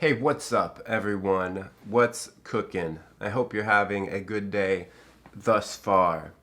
Hey, what's up, everyone? What's cooking? I hope you're having a good day thus far.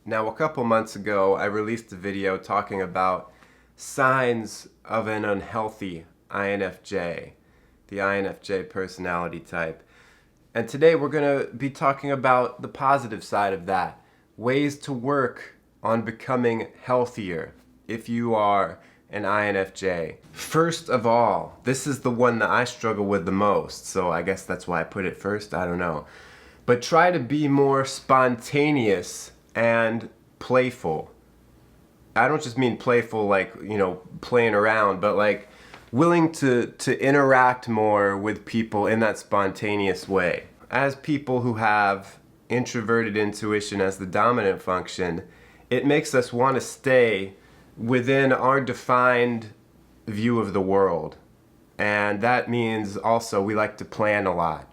Now, a couple months ago, I released a video talking about signs of an unhealthy INFJ, the INFJ personality type. And today we're going to be talking about the positive side of that, ways to work on becoming healthier if you are an INFJ. First of all, this is the one that I struggle with the most, so I guess that's why I put it first, I don't know. But try to be more spontaneous and playful. I don't just mean playful like, playing around, but like willing to interact more with people in that spontaneous way. As people who have introverted intuition as the dominant function, it makes us want to stay within our defined view of the world. And that means also we like to plan a lot.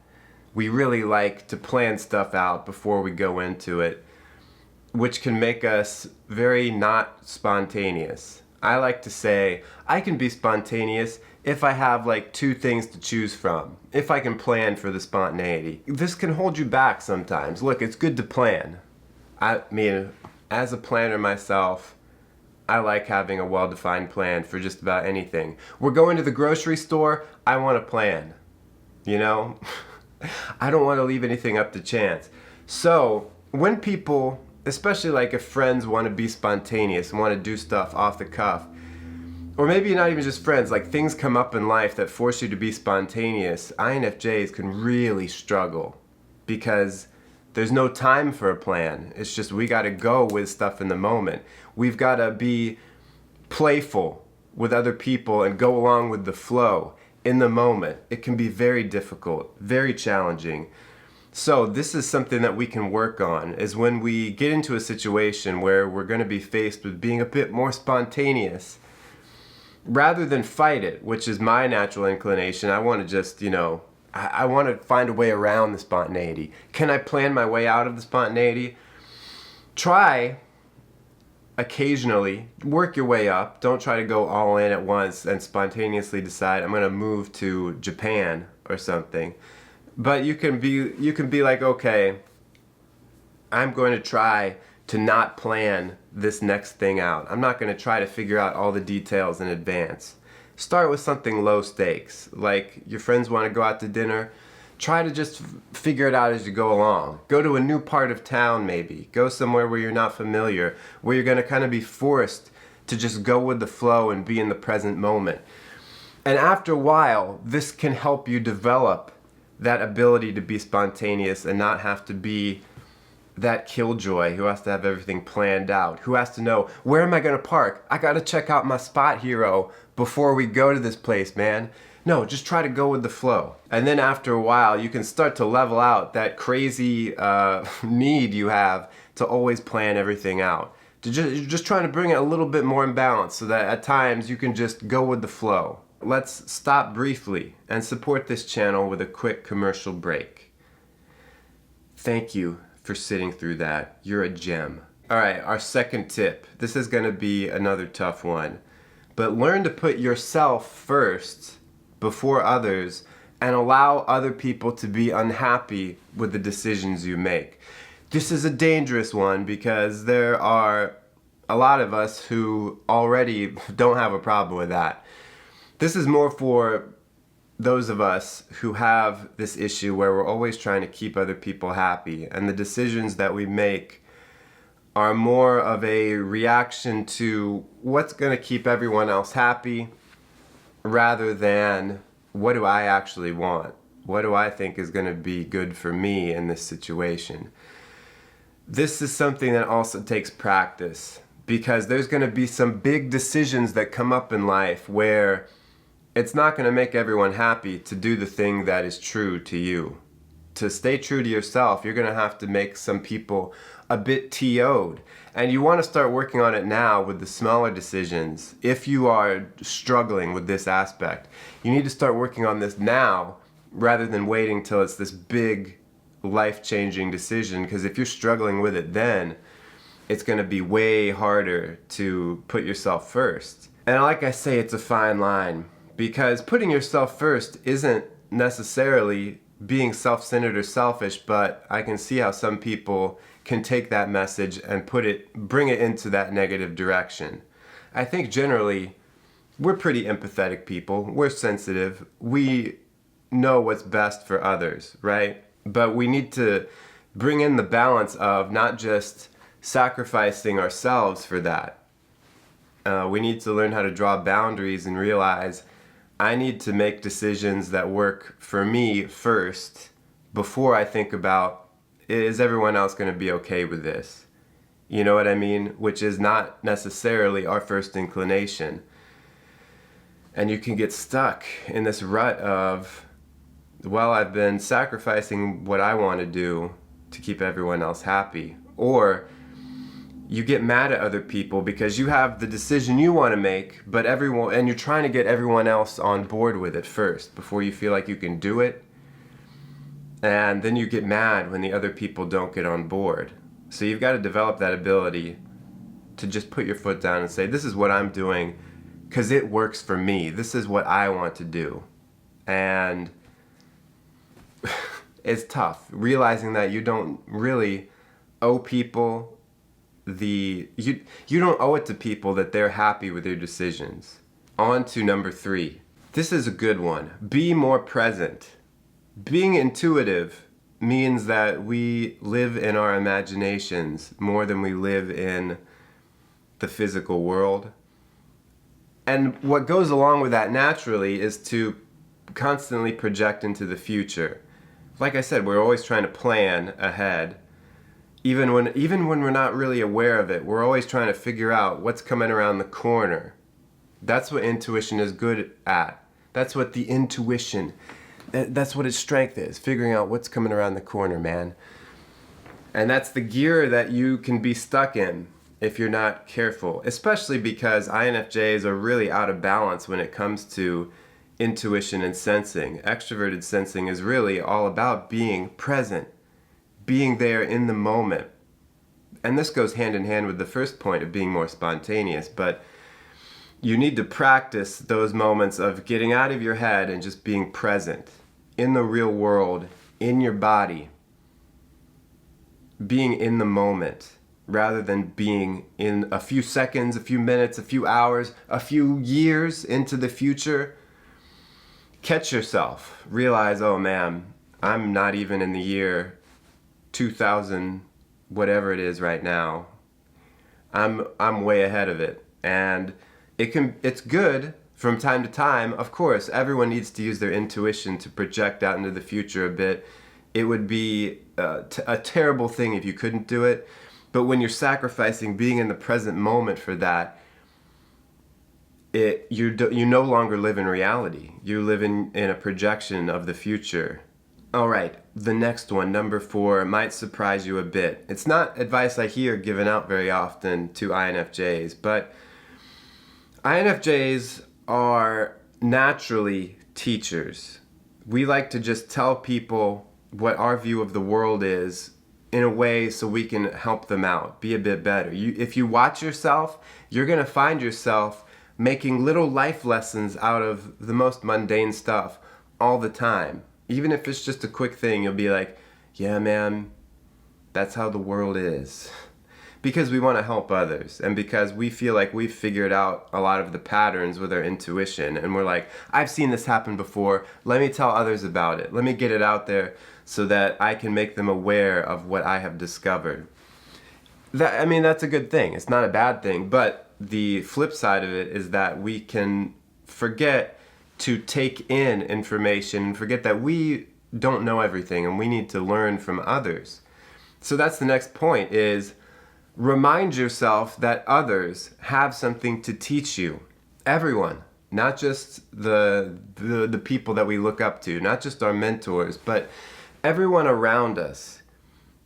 We really like to plan stuff out before we go into it, which can make us very not spontaneous. I like to say, I can be spontaneous if I have like two things to choose from, if I can plan for the spontaneity. This can hold you back sometimes. Look, it's good to plan. I mean, as a planner myself, I like having a well-defined plan for just about anything. We're going to the grocery store, I want a plan. I don't want to leave anything up to chance. So, when people, especially like if friends want to be spontaneous and want to do stuff off the cuff, or maybe not even just friends, like things come up in life that force you to be spontaneous, INFJs can really struggle because there's no time for a plan. It's just we gotta go with stuff in the moment. We've gotta be playful with other people and go along with the flow in the moment. It can be very difficult, very challenging. So this is something that we can work on, is when we get into a situation where we're gonna be faced with being a bit more spontaneous, rather than fight it, which is my natural inclination. I wanna just, I want to find a way around the spontaneity. Can I plan my way out of the spontaneity? Try occasionally, work your way up. Don't try to go all in at once and spontaneously decide I'm going to move to Japan or something. But you can be like, okay, I'm going to try to not plan this next thing out. I'm not going to try to figure out all the details in advance. Start with something low stakes, like your friends want to go out to dinner. Try to just figure it out as you go along. Go to a new part of town maybe. Go somewhere where you're not familiar, where you're going to kind of be forced to just go with the flow and be in the present moment. And after a while, this can help you develop that ability to be spontaneous and not have to be that killjoy who has to have everything planned out, who has to know, where am I going to park? I got to check out my spot hero before we go to this place, man. No, just try to go with the flow. And then after a while, you can start to level out that crazy need you have to always plan everything out. You're just trying to bring it a little bit more in balance so that at times you can just go with the flow. Let's stop briefly and support this channel with a quick commercial break. Thank you for sitting through that. You're a gem. Alright, our second tip. This is going to be another tough one. But learn to put yourself first before others and allow other people to be unhappy with the decisions you make. This is a dangerous one because there are a lot of us who already don't have a problem with that. This is more for those of us who have this issue where we're always trying to keep other people happy, and the decisions that we make are more of a reaction to what's going to keep everyone else happy rather than what do I actually want? What do I think is going to be good for me in this situation? This is something that also takes practice because there's going to be some big decisions that come up in life where it's not going to make everyone happy to do the thing that is true to you. To stay true to yourself, you're going to have to make some people a bit TO'd. And you want to start working on it now with the smaller decisions. If you are struggling with this aspect, you need to start working on this now rather than waiting till it's this big life-changing decision. Because if you're struggling with it then, it's going to be way harder to put yourself first. And like I say, it's a fine line. Because putting yourself first isn't necessarily being self-centered or selfish, but I can see how some people can take that message and bring it into that negative direction. I think generally we're pretty empathetic people. We're sensitive. We know what's best for others, right? But we need to bring in the balance of not just sacrificing ourselves for that. We need to learn how to draw boundaries and realize I need to make decisions that work for me first before I think about, is everyone else going to be okay with this? You know what I mean? Which is not necessarily our first inclination. And you can get stuck in this rut of, well, I've been sacrificing what I want to do to keep everyone else happy. Or you get mad at other people because you have the decision you want to make, but and you're trying to get everyone else on board with it first before you feel like you can do it. And then you get mad when the other people don't get on board. So you've got to develop that ability to just put your foot down and say, this is what I'm doing because it works for me. This is what I want to do. And it's tough realizing that you don't really owe people you don't owe it to people that they're happy with your decisions. On to number 3. This is a good one. Be more present. Being intuitive means that we live in our imaginations more than we live in the physical world. And what goes along with that naturally is to constantly project into the future. Like I said, we're always trying to plan ahead. Even when we're not really aware of it, we're always trying to figure out what's coming around the corner. That's what intuition is good at. That's what the intuition, that's what its strength is, figuring out what's coming around the corner, man. And that's the gear that you can be stuck in if you're not careful, especially because INFJs are really out of balance when it comes to intuition and sensing. Extroverted sensing is really all about being present, being there in the moment. And this goes hand in hand with the first point of being more spontaneous, but you need to practice those moments of getting out of your head and just being present in the real world, in your body, being in the moment rather than being in a few seconds, a few minutes, a few hours, a few years into the future. Catch yourself, realize, oh man, I'm not even in the year 2000, whatever it is right now. I'm way ahead of it. And it's good from time to time. Of course, everyone needs to use their intuition to project out into the future a bit. It would be a terrible thing if you couldn't do it. But when you're sacrificing being in the present moment for that, you no longer live in reality. You live in a projection of the future. All right, the next one, number 4, might surprise you a bit. It's not advice I hear given out very often to INFJs, but INFJs are naturally teachers. We like to just tell people what our view of the world is in a way so we can help them out, be a bit better. If you watch yourself, you're going to find yourself making little life lessons out of the most mundane stuff all the time. Even if it's just a quick thing, you'll be like, yeah, man, that's how the world is. Because we want to help others, and because we feel like we've figured out a lot of the patterns with our intuition, and we're like, I've seen this happen before, let me tell others about it. Let me get it out there so that I can make them aware of what I have discovered. That's a good thing. It's not a bad thing, but the flip side of it is that we can forget to take in information and forget that we don't know everything and we need to learn from others. So that's the next point, is remind yourself that others have something to teach you. Everyone, not just the people that we look up to, not just our mentors, but everyone around us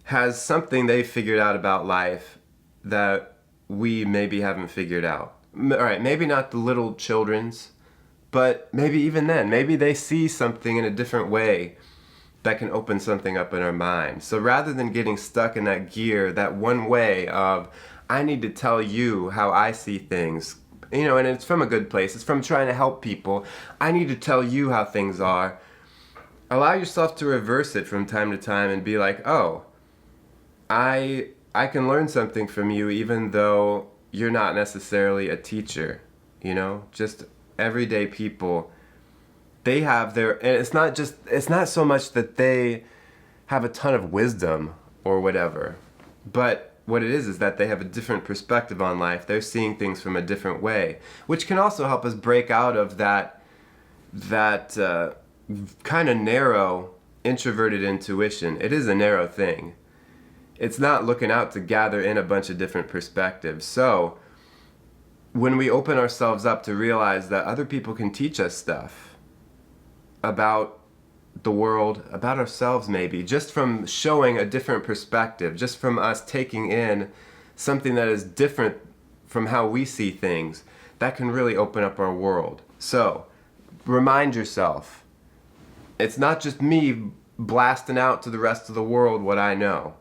has something they figured out about life that we maybe haven't figured out. All right, maybe not the little children's, but maybe even then, maybe they see something in a different way that can open something up in our mind. So rather than getting stuck in that gear, that one way of, I need to tell you how I see things, and it's from a good place, it's from trying to help people, I need to tell you how things are, Allow yourself to reverse it from time to time and be like, oh, I can learn something from you even though you're not necessarily a teacher, you know? Just everyday people, they have their, and it's not so much that they have a ton of wisdom or whatever, but what it is that they have a different perspective on life. They're seeing things from a different way, which can also help us break out of that kind of narrow introverted intuition. It is a narrow thing. It's not looking out to gather in a bunch of different perspectives. So when we open ourselves up to realize that other people can teach us stuff about the world, about ourselves maybe, just from showing a different perspective, just from us taking in something that is different from how we see things, that can really open up our world. So remind yourself, it's not just me blasting out to the rest of the world what I know,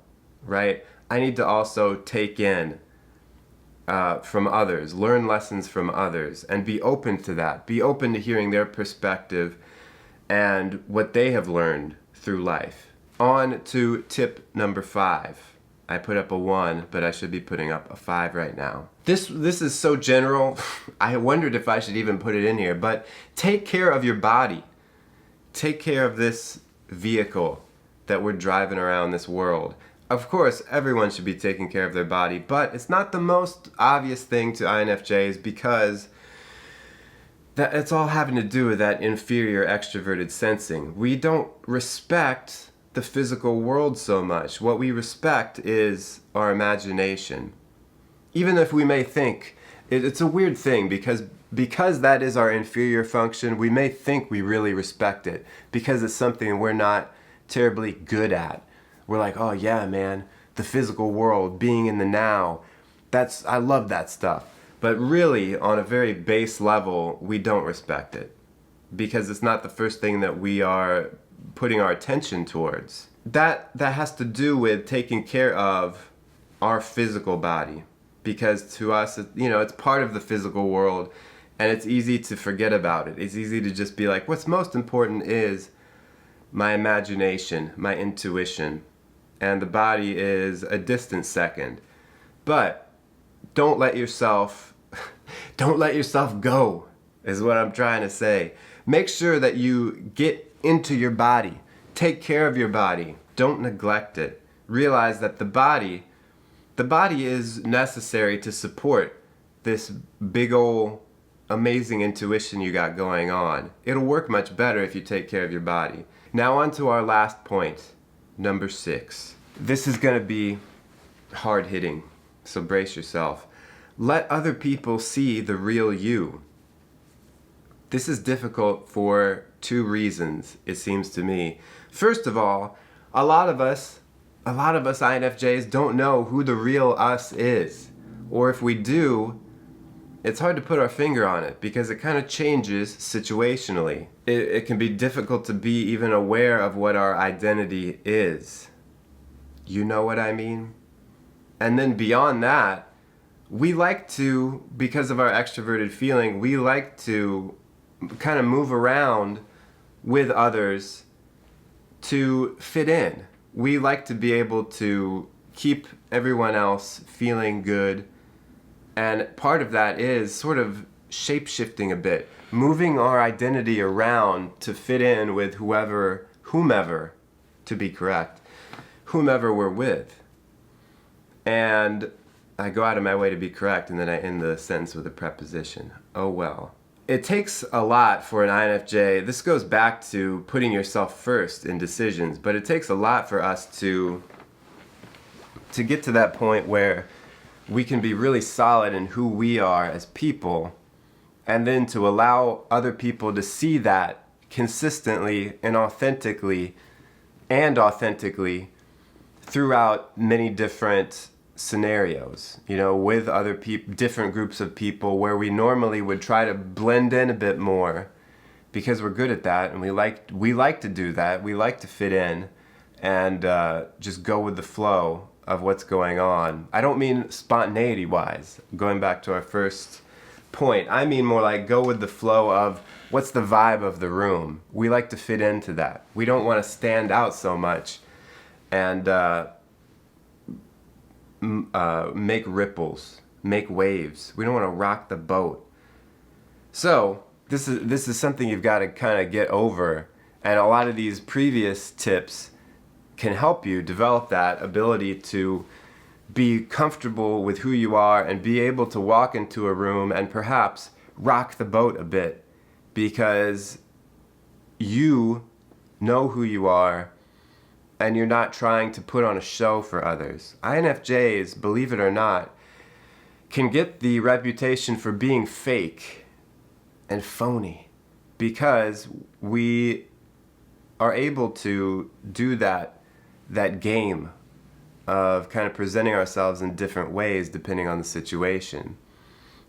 right? I need to also take in from others, learn lessons from others, and be open to that. Be open to hearing their perspective and what they have learned through life. On to tip number 5. I put up a 1, but I should be putting up a 5 right now. This is so general, I wondered if I should even put it in here, but take care of your body. Take care of this vehicle that we're driving around this world. Of course, everyone should be taking care of their body, but it's not the most obvious thing to INFJs because it's all having to do with that inferior extroverted sensing. We don't respect the physical world so much. What we respect is our imagination. Even if we may think, it's a weird thing because that is our inferior function, we may think we really respect it because it's something we're not terribly good at. We're like, oh yeah, man, the physical world, being in the now, I love that stuff. But really, on a very base level, we don't respect it because it's not the first thing that we are putting our attention towards. That has to do with taking care of our physical body because to us, it's part of the physical world and it's easy to forget about it. It's easy to just be like, what's most important is my imagination, my intuition, and the body is a distant second. But don't let yourself go, is what I'm trying to say. Make sure that you get into your body. Take care of your body. Don't neglect it. Realize that the body is necessary to support this big ol' amazing intuition you got going on. It'll work much better if you take care of your body. Now on to our last point, number 6. This is going to be hard hitting, so brace yourself. Let other people see the real you. This is difficult for 2 reasons, it seems to me. First of all, a lot of us INFJs don't know who the real us is. Or if we do, it's hard to put our finger on it because it kind of changes situationally. It can be difficult to be even aware of what our identity is. You know what I mean? And then beyond that, we like to, because of our extroverted feeling, we like to kind of move around with others to fit in. We like to be able to keep everyone else feeling good. And part of that is sort of shape-shifting a bit, moving our identity around to fit in with whomever, to be correct, whomever we're with. And I go out of my way to be correct, and then I end the sentence with a preposition. Oh well. It takes a lot for an INFJ. This goes back to putting yourself first in decisions, but it takes a lot for us to get to that point where we can be really solid in who we are as people, and then to allow other people to see that consistently and authentically throughout many different scenarios, with other people, different groups of people where we normally would try to blend in a bit more because we're good at that and we like to do that. We like to fit in and just go with the flow of what's going on. I don't mean spontaneity wise, going back to our first point. I mean more like go with the flow of what's the vibe of the room. We like to fit into that. We don't want to stand out so much and make ripples, make waves. We don't want to rock the boat. So this is something you've got to kind of get over, and a lot of these previous tips can help you develop that ability to be comfortable with who you are and be able to walk into a room and perhaps rock the boat a bit because you know who you are and you're not trying to put on a show for others. INFJs, believe it or not, can get the reputation for being fake and phony because we are able to do that game of kind of presenting ourselves in different ways depending on the situation.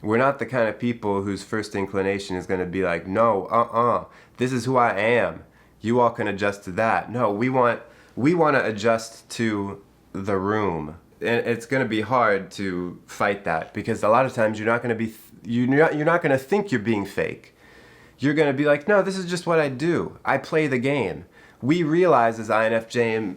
We're not the kind of people whose first inclination is going to be like, no, this is who I am. You all can adjust to that. No, we want to adjust to the room. And it's going to be hard to fight that because a lot of times you're not going to think you're being fake. You're going to be like, no, this is just what I do. I play the game. We realize as INFJs,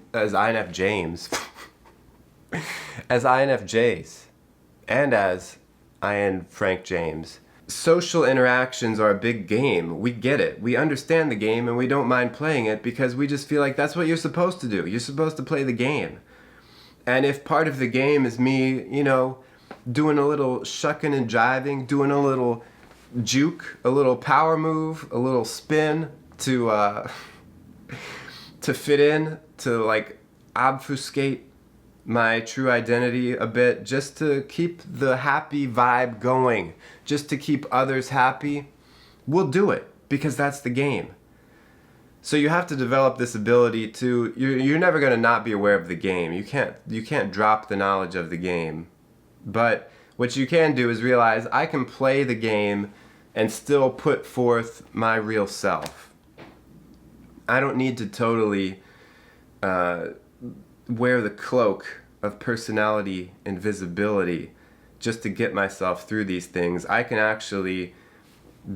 and as IN Frank James, social interactions are a big game. We get it. We understand the game and we don't mind playing it because we just feel like that's what you're supposed to do. You're supposed to play the game. And if part of the game is me, doing a little shucking and jiving, doing a little juke, a little power move, a little spin to fit in, to like obfuscate my true identity a bit, just to keep the happy vibe going, just to keep others happy, we'll do it because that's the game. So you have to develop this ability to, you're never going to not be aware of the game. You can't drop the knowledge of the game. But what you can do is realize I can play the game and still put forth my real self. I don't need to totally wear the cloak of personality and visibility just to get myself through these things. I can actually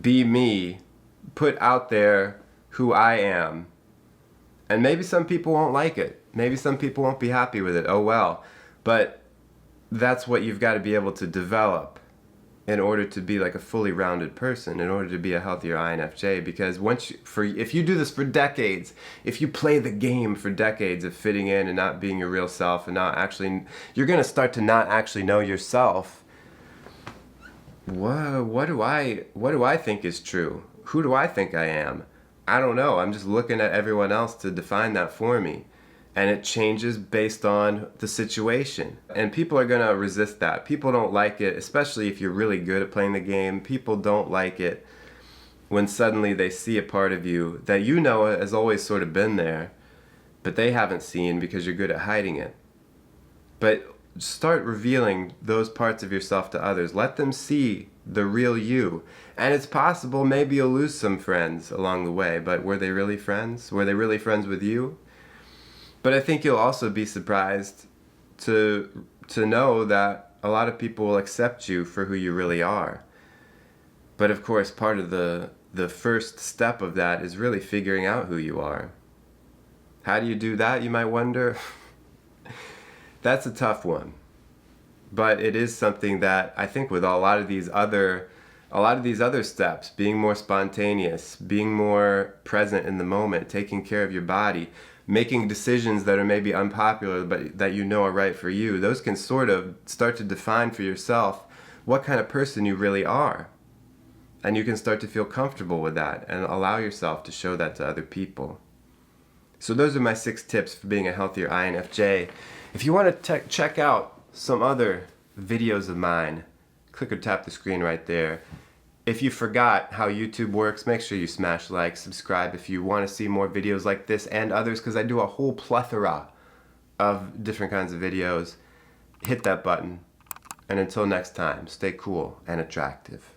be me, put out there who I am. And maybe some people won't like it. Maybe some people won't be happy with it. Oh well. But that's what you've got to be able to develop in order to be like a fully rounded person, in order to be a healthier INFJ. Because if you do this for decades, if you play the game for decades of fitting in and not being your real self and not actually, you're going to start to not actually know yourself. What do I think is true? Who do I think I am? I don't know. I'm just looking at everyone else to define that for me. And it changes based on the situation. And people are going to resist that. People don't like it, especially if you're really good at playing the game. People don't like it when suddenly they see a part of you that has always sort of been there, but they haven't seen because you're good at hiding it. But start revealing those parts of yourself to others. Let them see the real you. And it's possible maybe you'll lose some friends along the way, but were they really friends? Were they really friends with you? But I think you'll also be surprised to know that a lot of people will accept you for who you really are. But of course, part of the first step of that is really figuring out who you are. How do you do that, you might wonder? That's a tough one. But it is something that I think with a lot of these other steps, being more spontaneous, being more present in the moment, taking care of your body, making decisions that are maybe unpopular but that are right for you, those can sort of start to define for yourself what kind of person you really are. And you can start to feel comfortable with that and allow yourself to show that to other people. So those are my 6 tips for being a healthier INFJ. If you want to check out some other videos of mine, click or tap the screen right there. If you forgot how YouTube works, make sure you smash like, subscribe if you want to see more videos like this and others, because I do a whole plethora of different kinds of videos. Hit that button. And until next time, stay cool and attractive.